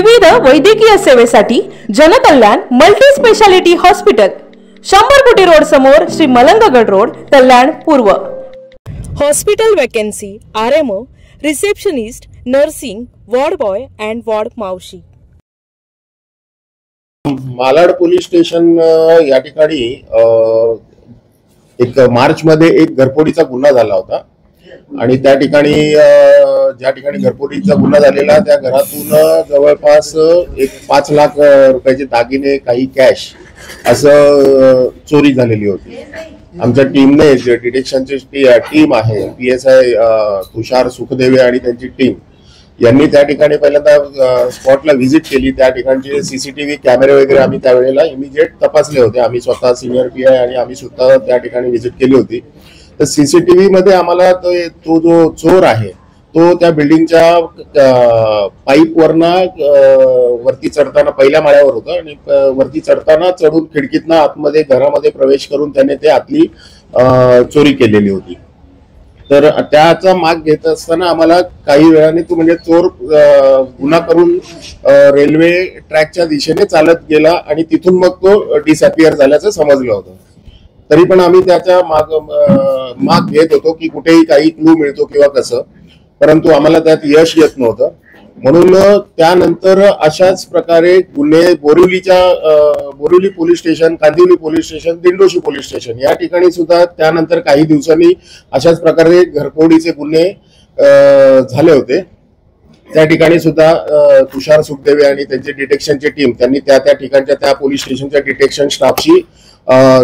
विविध वैद्यकीय सेवेसाठी जनकल्याण मल्टी स्पेशालिटी हॉस्पिटल 100 कोटी रोड समोर श्री मलंगगड रोड कल्याण पूर्व। Hospital vacancy RMO, receptionist, nursing, ward boy end ward मावशी। मालाड पोलीस स्टेशन या ठिकाणी एक मार्च मध्ये एक घरफोडीचा गुन्हा झाला होता आणि त्या ठिकाणी ज्या ठिकाणी घरफोडीचा गुन्हा झालेला त्या घरातून जवळपास एक 5 लाख रुपयाचे दागिने, काही कॅश असं चोरी झालेली होती। आमच्या टीमने, जे डिटेक्शनची टीम आहे, PSI तुषार सुखदेवे आणि त्यांची टीम यांनी त्या ठिकाणी पहिल्यांदा स्पॉटला व्हिजिट केली। त्या ठिकाणचे CCTV कॅमेरे वगैरे आम्ही त्यावेळेला इमिजिएट तपासले होते। आम्ही स्वतः सिनियर PI आणि आम्ही सुद्धा त्या ठिकाणी व्हिजिट केली होती। तर CCTV मध्ये आम्हाला तो जो चोर आहे तो त्या बिल्डिंगच्या पाईप वरती चढताना पहिल्या माळ्यावर होता आणि वरती चढताना चढून खिडकीतनं आतमध्ये घरामध्ये प्रवेश करून त्याने ते आतली चोरी केलेली होती। तर त्याचा माग घेत असताना आम्हाला काही वेळाने तो म्हणजे चोर गुन्हा करून रेल्वे ट्रॅकच्या दिशेने चालत गेला आणि तिथून मग तो डिसअपियर झाल्याचं समजलं होतं। तरी पण आम्ही त्याच्या माग घेत होतो की कुठेही काही क्लू मिळतो किंवा कसं, परंतु आम्हाला त्यात यश येत नव्हतं। म्हणून त्यानंतर अशाच प्रकारे गुन्हे Borivali police station, Kandivali police station, Dindoshi police station या ठिकाणी सुद्धा त्यानंतर काही दिवसांनी अशाच प्रकारे घरफोडीचे गुन्हे झाले होते। त्या ठिकाणी सुद्धा तुषार सुखदेवे आणि त्यांची डिटेक्शनची टीम त्यांनी त्या ठिकाणच्या त्या पोलीस स्टेशनच्या डिटेक्शन स्टाफशी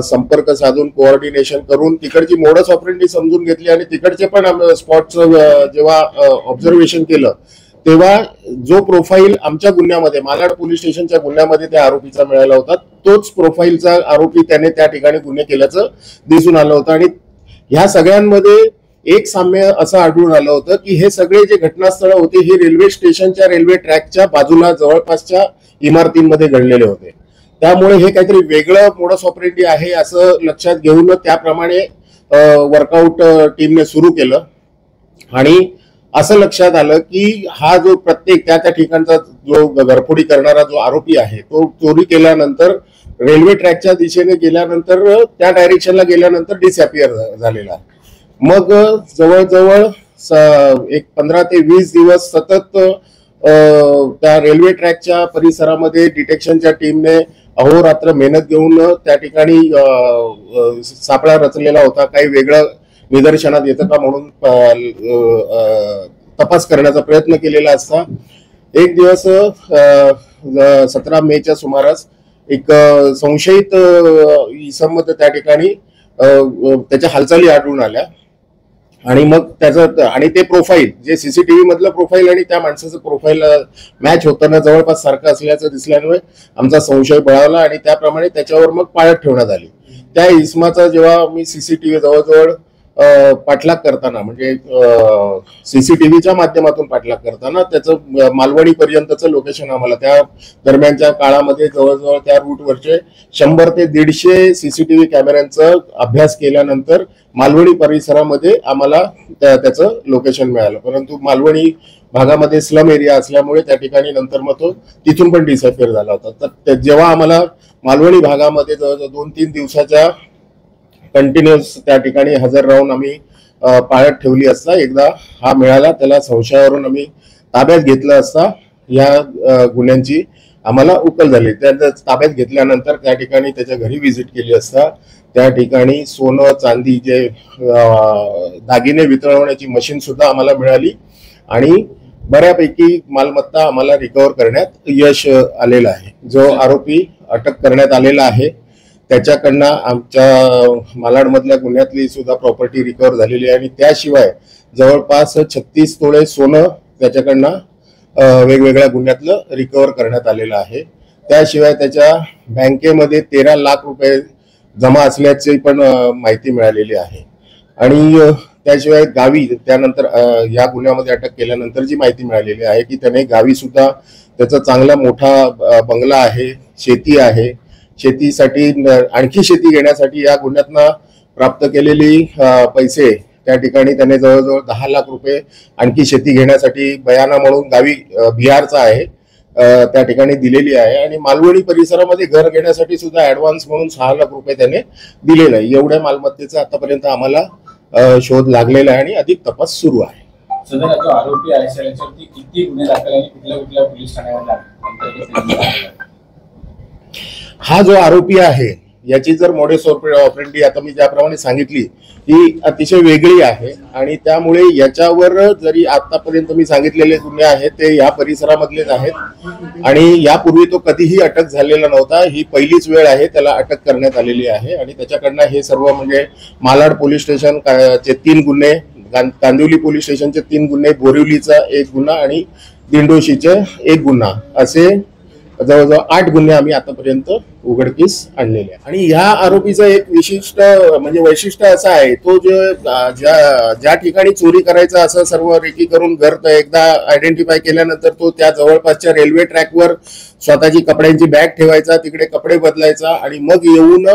संपर्क साधून कोऑर्डिनेशन करून तिकडची मोडस ऑपरेंडी समजून घेतली आणि तिकडचे पण स्पॉटचं जेव्हा ऑब्झर्वेशन केलं तेव्हा जो प्रोफाईल आमच्या गुन्ह्यामध्ये, मालाड पोलीस स्टेशनच्या गुन्ह्यामध्ये त्या आरोपीचा मिळाला होता, तोच प्रोफाईलचा आरोपी त्याने त्या ठिकाणी गुन्हे केल्याचं दिसून आलं होतं। आणि ह्या सगळ्यांमध्ये एक साम्य असं आढळून आलं होतं की हे सगळे जे घटनास्थळ होते हे रेल्वे स्टेशनच्या रेल्वे ट्रॅकच्या बाजूला जवळपासच्या इमारतींमध्ये घडलेले होते। त्यामुळे हे काहीतरी वेगळं मोडस ऑपरेंडी आहे असं लक्षात घेऊन त्याप्रमाणे वर्कआउट टीमने सुरू केलं आणि असं लक्षात आलं की हा जो प्रत्येक त्या ठिकाणचा जो घरफोडी करणारा जो आरोपी आहे तो चोरी केल्यानंतर रेल्वे ट्रॅकच्या दिशेने गेल्यानंतर त्या डायरेक्शनला गेल्यानंतर डिसअपियर झालेला। मग जवळजवळ एक 15 ते 20 दिवस सतत त्या रेल्वे ट्रॅकच्या परिसरामध्ये डिटेक्शनच्या टीमने अहोरात्र मेहनत घेऊन त्या ठिकाणी सापळा रचलेला होता। काही वेगळं निदर्शनात येतं का म्हणून तपास करण्याचा प्रयत्न केलेला असता एक दिवस 17 मेच्या सुमारास एक संशयित इसम त्या ठिकाणी त्याच्या हालचाली आढळून आल्या आणि मग त्याचं आणि ते प्रोफाईल जे CCTV मधलं प्रोफाईल आणि त्या माणसाचं प्रोफाईल मॅच होताना जवळपास सारखं असल्याचं दिसल्यामुळे आमचा संशय बळावला आणि त्याप्रमाणे त्याच्यावर मग पाळत ठेवण्यात आली। त्या इसमाचा जेव्हा मी CCTV जवळजवळ पाठलाग करताना म्हणजे CCTVच्या माध्यमातून पाठलाग करताना त्याचं मालवणी पर्यंतचं लोकेशन आम्हाला त्या दरम्यानच्या काळामध्ये जवळजवळ त्या रूटवरचे 100 ते 150 CCTV कॅमेऱ्यांचा अभ्यास केल्यानंतर मालवणी परिसरामध्ये आम्हाला त्याचं लोकेशन मिळालं। परंतु मालवणी भागामध्ये स्लम एरिया असल्यामुळे त्या ठिकाणी नंतर मग तो तिथून पण डिसअपियर झाला होता। तर जेव्हा आम्हाला मालवणी भागामध्ये जवळजवळ 2-3 दिवसाच्या कंटिन्युअस त्या ठिकाणी हजर राहून आम्ही पाळत ठेवली असता एकदा हा मिळाला, त्याला संशयावरून आम्ही ताब्यात घेतलं असता या गुन्ह्यांची आम्हाला उकल झाली। त्या ताब्यात घेतल्यानंतर त्या ठिकाणी त्याच्या घरी व्हिजिट केली असता त्या ठिकाणी सोनं, चांदी, जे दागिने वितळवण्याची मशीन सुद्धा आम्हाला मिळाली आणि बऱ्यापैकी मालमत्ता आम्हाला रिकव्हर करण्यात यश आलेलं आहे। जो आरोपी अटक करण्यात आलेला आहे त्याच्याकडनं आमच्या मालाडमधल्या गुन्ह्यातली सुद्धा प्रॉपर्टी रिकव्हर झालेली आहे आणि त्याशिवाय जवळपास 36 तोळे सोनं त्याच्याकडनं वेगवेगळ्या गुन्ह्यातलं रिकव्हर करण्यात आलेलं आहे। त्याशिवाय त्याच्या बँकेमध्ये 13 लाख रुपये जमा असल्याची पण माहिती मिळालेली आहे आणि त्याशिवाय गावी त्यानंतर या गुन्ह्यामध्ये अटक केल्यानंतर जी माहिती मिळालेली आहे की त्याने गावी सुद्धा त्याचा चांगला मोठा बंगला आहे, शेती आहे। शेतीसाठी आणखी शेती घेण्यासाठी या गुन्ह्यातनं प्राप्त केलेली पैसे त्या ठिकाणी त्याने जवळजवळ 10 लाख रुपये आणखी शेती घेण्यासाठी बयाना म्हणून गावी बिहारचा आहे त्या ठिकाणी दिलेली आहे आणि मालवणी परिसरामध्ये घर घेण्यासाठी सुद्धा ऍडव्हान्स म्हणून 6 लाख रुपये त्याने दिलेला आहे. एवढ्या मालमत्तेचा आतापर्यंत आम्हाला शोध लागलेला आहे आणि अधिक तपास सुरू आहे. सदर जो आरोपी आहे त्याच्यावरती किती गुन्हे दाखल आणि कुठल्या कुठल्या पोलीस ठाण्यामध्ये हा जो आरोपी आहे याची जर मोडेस ऑपरेंडी आता मी ज्याप्रमाणे सांगितली ही अतिशय वेगळी आहे आणि त्यामुळे याच्यावर जरी आतापर्यंत मी सांगितलेले गुन्हे आहेत ते या परिसरामधलेच आहेत आणि यापूर्वी तो कधीही अटक झालेला नव्हता. ही पहिलीच वेळ आहे त्याला अटक करण्यात आलेली आहे आणि त्याच्याकडनं हे सर्व म्हणजे मालाड पोलीस स्टेशन चे 3 गुन्हे, कांदिवली पोलीस स्टेशनचे 3 गुन्हे, बोरिवलीचा 1 गुन्हा आणि दिंडोशीचे 1 गुन्हा असे जवळजवळ 8 गुन्हे आम्ही आतापर्यंत उघडकीस आणलेले आहे. आणि ह्या आरोपीचं एक विशिष्ट म्हणजे वैशिष्ट्य असं आहे तो ज्या ठिकाणी चोरी करायचा असं सर्व रेकी करून घर एकदा आयडेंटिफाय केल्यानंतर तो त्या जवळपासच्या रेल्वे ट्रॅकवर स्वतःची कपड्यांची बॅग ठेवायचा, तिकडे कपडे बदलायचा आणि मग येऊन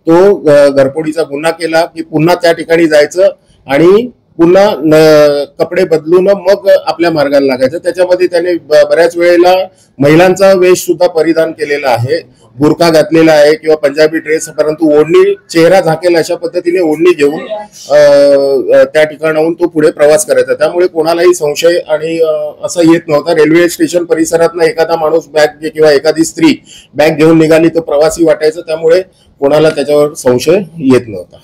तो घरफोडीचा गुन्हा केला की पुन्हा त्या ठिकाणी जायचं आणि पुन्हा कपडे बदलून मग आपल्या मार्गाला लागायचं. त्याच्यामध्ये त्याने बऱ्याच वेळेला महिलांचा वेश सुद्धा परिधान केलेला आहे, बुरखा घातलेला आहे किंवा पंजाबी ड्रेस, परंतु ओढणी चेहरा झाकेल अशा पद्धतीने ओढणी घेऊन त्या ठिकाणाहून तो पुढे प्रवास करायचा. त्यामुळे कोणालाही संशय आणि असं येत नव्हता. रेल्वे स्टेशन परिसरात एखादा माणूस बॅग किंवा एखादी स्त्री बॅग घेऊन निघाली तर प्रवासी वाटायचं, त्यामुळे कोणाला त्याच्यावर संशय येत नव्हता.